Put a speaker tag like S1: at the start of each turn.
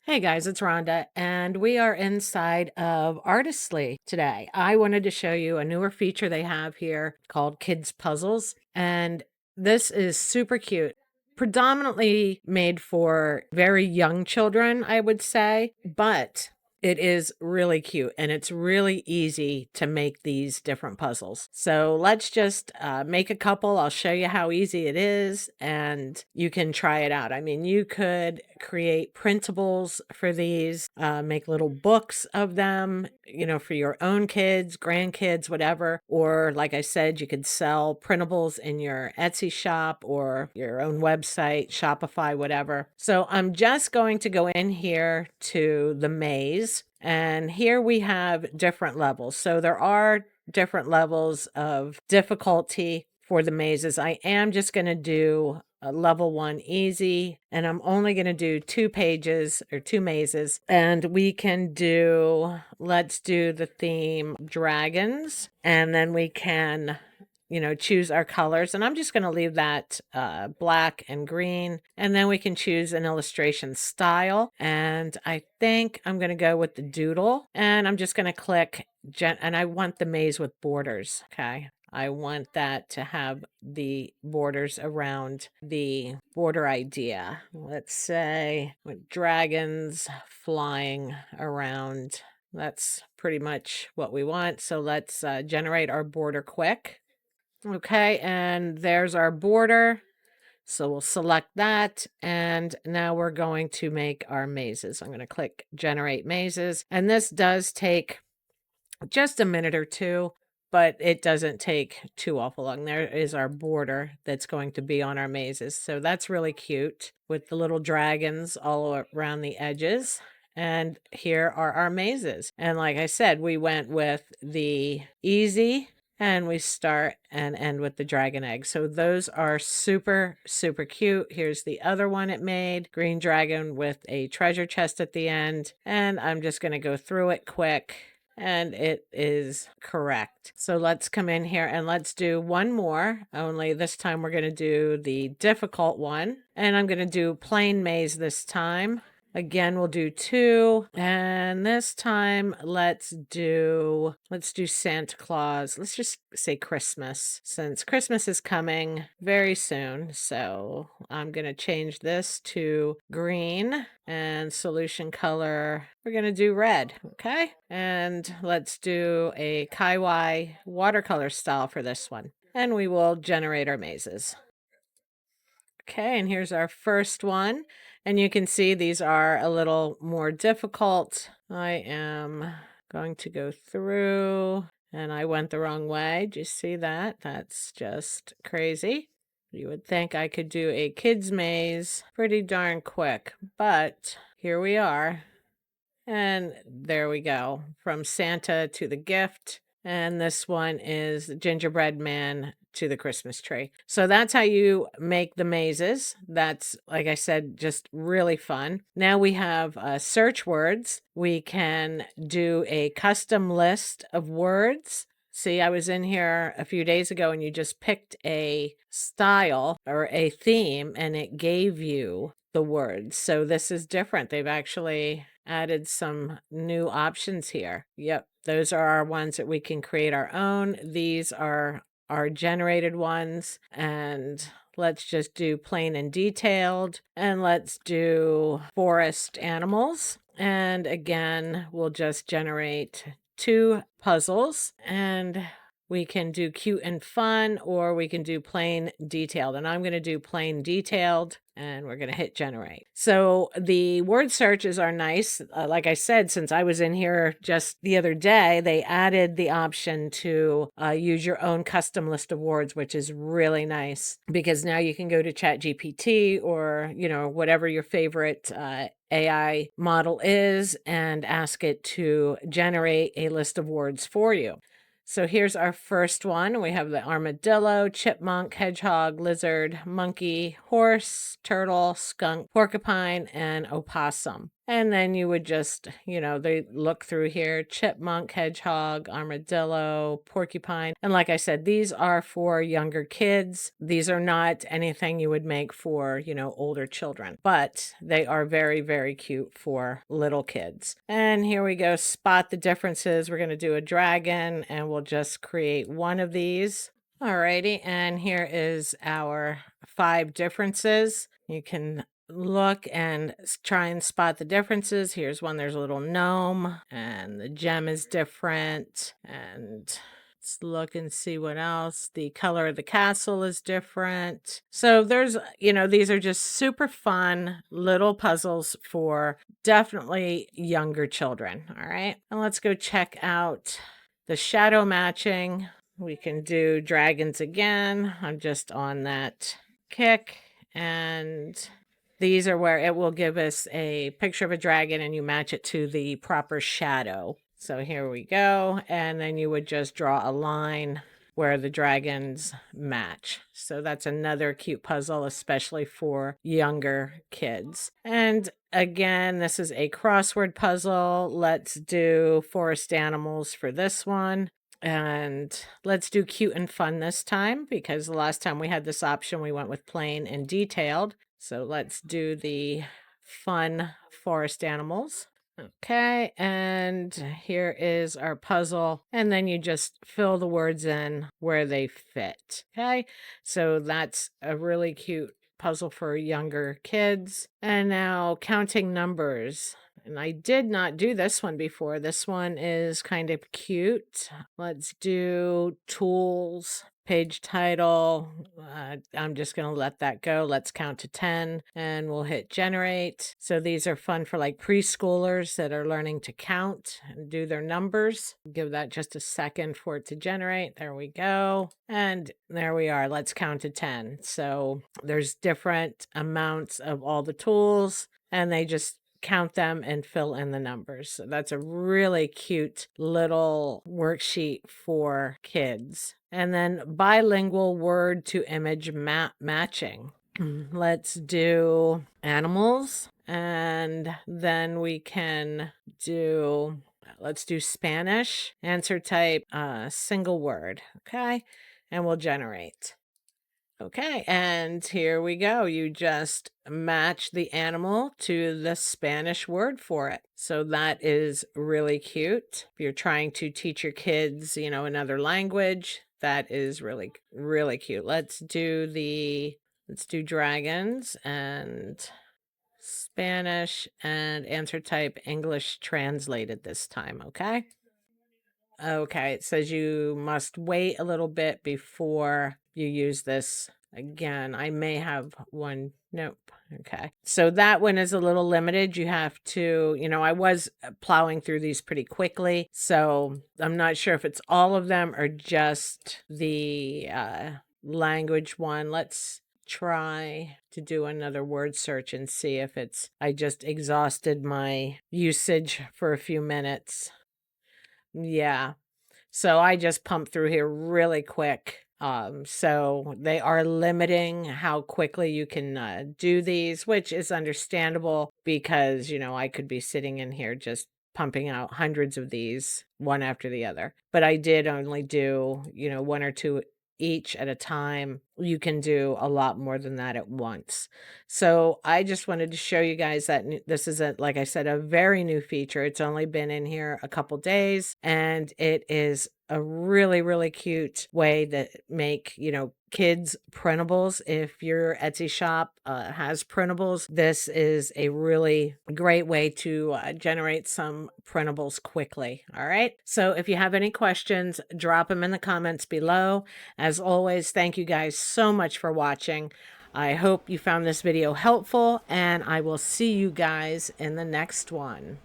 S1: Hey guys, it's Rhonda, and we are inside of Artistly today. I wanted to show you a newer feature they have here called Kids Puzzles, and this is super cute. Predominantly made for very young children, I would say, but it is really cute and it's really easy to make these different puzzles. So let's just make a couple. I'll show you how easy it is and you can try it out. I mean, you could create printables for these, make little books of them, for your own kids, grandkids, whatever. Or like I said, you could sell printables in your Etsy shop or your own website, Shopify, whatever. So I'm just going to go in here to the maze. And here we have different levels. So there are different levels of difficulty for the mazes. I am just going to do a level 1 easy, and I'm only going to do 2 pages or 2 mazes. And we can do, let's do the theme dragons, and then we can choose our colors, and I'm just going to leave that black and green, and then we can choose an illustration style, and I think I'm going to go with the doodle, and I'm just going to click and I want the maze with borders. Okay, I want that to have the borders around the border idea. Let's say with dragons flying around. That's pretty much what we want. So let's generate our border quick. Okay, and there's our border. So we'll select that, and now we're going to make our mazes. I'm going to click Generate Mazes, and this does take just a minute or two, but it doesn't take too awful long. There is our border that's going to be on our mazes. So that's really cute with the little dragons all around the edges. And here are our mazes. And like I said, we went with the easy, and we start and end with the dragon egg. So those are super, super cute. Here's the other one it made, green dragon with a treasure chest at the end. And I'm just going to go through it quick, and it is correct. So let's come in here and let's do one more, only this time we're going to do the difficult one, and I'm going to do plain maze this time. Again, we'll do 2, and this time let's do Santa Claus. Let's just say Christmas, since Christmas is coming very soon. So I'm going to change this to green, and solution color, we're going to do red. Okay, and let's do a Kaiwai watercolor style for this one, and we will generate our mazes. Okay, and here's our first one. And you can see these are a little more difficult. I am going to go through, and I went the wrong way. Do you see that? That's just crazy. You would think I could do a kid's maze pretty darn quick, but here we are. And there we go, from Santa to the gift. And this one is gingerbread man to the Christmas tree. So that's how you make the mazes. That's, like I said, just really fun. Now we have search words. We can do a custom list of words. See, I was in here a few days ago and you just picked a style or a theme and it gave you the words. So this is different. They've actually added some new options here. Yep, those are our ones that we can create our own. These are our generated ones, and let's just do plain and detailed, and let's do forest animals. And again, we'll just generate 2 puzzles, and we can do cute and fun, or we can do plain detailed. And I'm going to do plain detailed, and we're going to hit generate. So the word searches are nice. Like I said, since I was in here just the other day, they added the option to use your own custom list of words, which is really nice, because now you can go to ChatGPT or, whatever your favorite AI model is, and ask it to generate a list of words for you. So here's our first one. We have the armadillo, chipmunk, hedgehog, lizard, monkey, horse, turtle, skunk, porcupine, and opossum. And then you would just, they look through here: chipmunk, hedgehog, armadillo, porcupine. And like I said, these are for younger kids. These are not anything you would make for, older children, but they are very, very cute for little kids. And here we go. Spot the differences. We're going to do a dragon, and we'll just create one of these. Alrighty, and here is our 5 differences. You can look and try and spot the differences. Here's one: there's a little gnome, and the gem is different. And let's look and see what else. The color of the castle is different. So there's, these are just super fun little puzzles for definitely younger children. All right, and let's go check out the shadow matching. We can do dragons again. I'm just on that kick, and these are where it will give us a picture of a dragon and you match it to the proper shadow. So here we go. And then you would just draw a line where the dragons match. So that's another cute puzzle, especially for younger kids. And again, this is a crossword puzzle. Let's do forest animals for this one. And let's do cute and fun this time, because the last time we had this option, we went with plain and detailed. So let's do the fun forest animals. Okay, and here is our puzzle. And then you just fill the words in where they fit. Okay, so that's a really cute puzzle for younger kids. And now counting numbers. And I did not do this one before. This one is kind of cute. Let's do tools, page title. I'm just going to let that go. Let's count to 10 and we'll hit generate. So these are fun for like preschoolers that are learning to count and do their numbers. Give that just a second for it to generate. There we go. And there we are. Let's count to 10. So there's different amounts of all the tools, and they just count them and fill in the numbers. So that's a really cute little worksheet for kids. And then bilingual word to image matching. Let's do animals, and then we can let's do Spanish. Answer type single word. Okay, and we'll generate. Okay, and here we go. You just match the animal to the Spanish word for it. So that is really cute. If you're trying to teach your kids, another language, that is really, really cute. Let's do dragons and Spanish, and answer type English translated this time, okay? Okay, it says you must wait a little bit before you use this. Again, I may have one. Nope. Okay. So that one is a little limited. You have to, I was plowing through these pretty quickly, so I'm not sure if it's all of them or just the language one. Let's try to do another word search and see if I just exhausted my usage for a few minutes. Yeah. So I just pumped through here really quick. So they are limiting how quickly you can do these, which is understandable because, I could be sitting in here just pumping out hundreds of these one after the other. But I did only do, 1 or 2 each at a time. You can do a lot more than that at once. So I just wanted to show you guys that this is like I said, a very new feature. It's only been in here a couple days, and it is a really, really cute way to make, kids printables. If your Etsy shop has printables, this is a really great way to generate some printables quickly. All right. So if you have any questions, drop them in the comments below. As always, thank you guys so much for watching. I hope you found this video helpful, and I will see you guys in the next one.